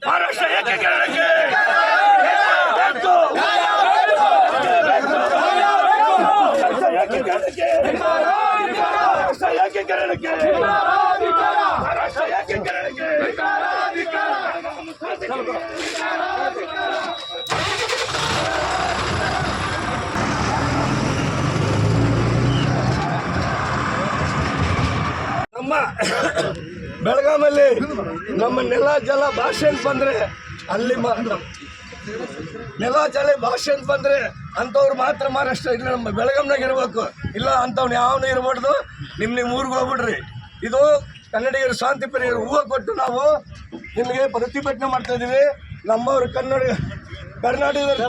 ಮಹಾರಾಷ್ಟ್ರ ಏಕೀಕರಣಕ್ಕೆ ನಮ್ಮ ಬೆಳಗಾಮಲ್ಲಿ ನಮ್ಮ ನೆಲ ಜಲ ಭಾಷೆ ಅಂತ ಬಂದ್ರೆ ಅಲ್ಲಿ ನೆಲ ಜಲ ಭಾಷೆ ಅಂತ ಬಂದ್ರೆ ಅಂಥವ್ರು ಮಾತ್ರ ಮಹಾರಾಷ್ಟ್ರ ಇಲ್ಲ ನಮ್ಮ ಬೆಳಗಾಂನಾಗ ಇರಬೇಕು. ಇಲ್ಲ ಅಂಥವ್ನು ಯಾವನು ಇರಬಾರ್ದು. ನಿಮ್ಮ ಊರಿಗೆ ಹೋಗ್ಬಿಡ್ರಿ. ಇದು ಕನ್ನಡಿಗರು ಶಾಂತಿ ಪ್ರಿಯರು ಹೂವು ಕೊಟ್ಟು ನಾವು ನಿಮಗೆ ಪ್ರತಿಭಟನೆ ಮಾಡ್ತಾ ಇದ್ದೀವಿ. ನಮ್ಮವರು ಕರ್ನಾಟಕದಲ್ಲಿ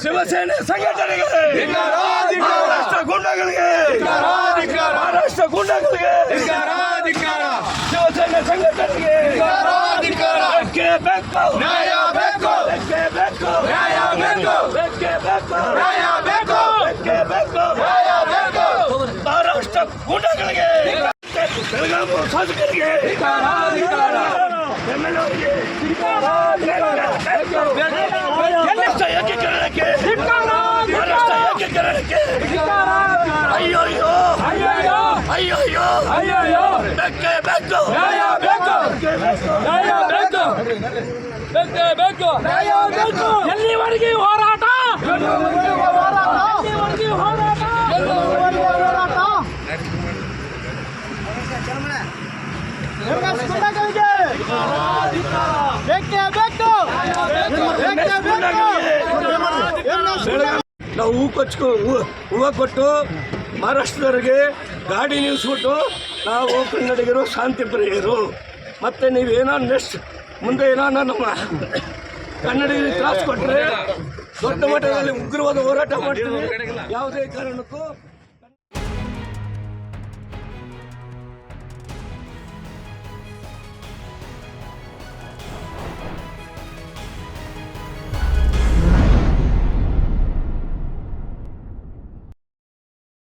ಶಿವಸೇನೆ ಸಂಘಟನೆಗೆ, ಮಹಾರಾಷ್ಟ್ರ ಗುಂಡಗಳಿಗೆ, ಶಿವಸೇನೆ ಸಂಘಟನೆಗೆ ಮಹಾರಾಷ್ಟ್ರ ಗುಂಡಗಳಿಗೆ, ಬೆಳಗಾವಿ ಶಾಸಕರಿಗೆ, ಏಕೀಕರಣಕ್ಕೆ, ಮಹಾರಾಷ್ಟ್ರ ಏಕೀಕರಣಕ್ಕೆ ಅಯ್ಯೋ ಬೆಕ್ಕೆ ಬೇಕು. ಎಲ್ಲಿವರೆಗೆ ಹೋರಾಟ? ನಾವು ಹೂವು ಕೊಟ್ಟು ಮಹಾರಾಷ್ಟ್ರದವರಿಗೆ ಗಾಡಿ ನಿಲ್ಲಿಸ್ಬಿಟ್ಟು ನಾವು ಕನ್ನಡಿಗರು ಶಾಂತಿ ಪ್ರಿಯರು. ಮತ್ತು ನೀವೇನೋ ನೆಕ್ಸ್ಟ್ ಮುಂದೆ ಏನೋ ನಮ್ಮ ಕನ್ನಡಿಗರಿಗೆ ತ್ರಾಸು ಕೊಟ್ಟರೆ ದೊಡ್ಡ ಮಟ್ಟದಲ್ಲಿ ಉಗ್ರವಾದ ಹೋರಾಟ ಮಾಡ್ತೀವಿ. ಯಾವುದೇ ಕಾರಣಕ್ಕೂ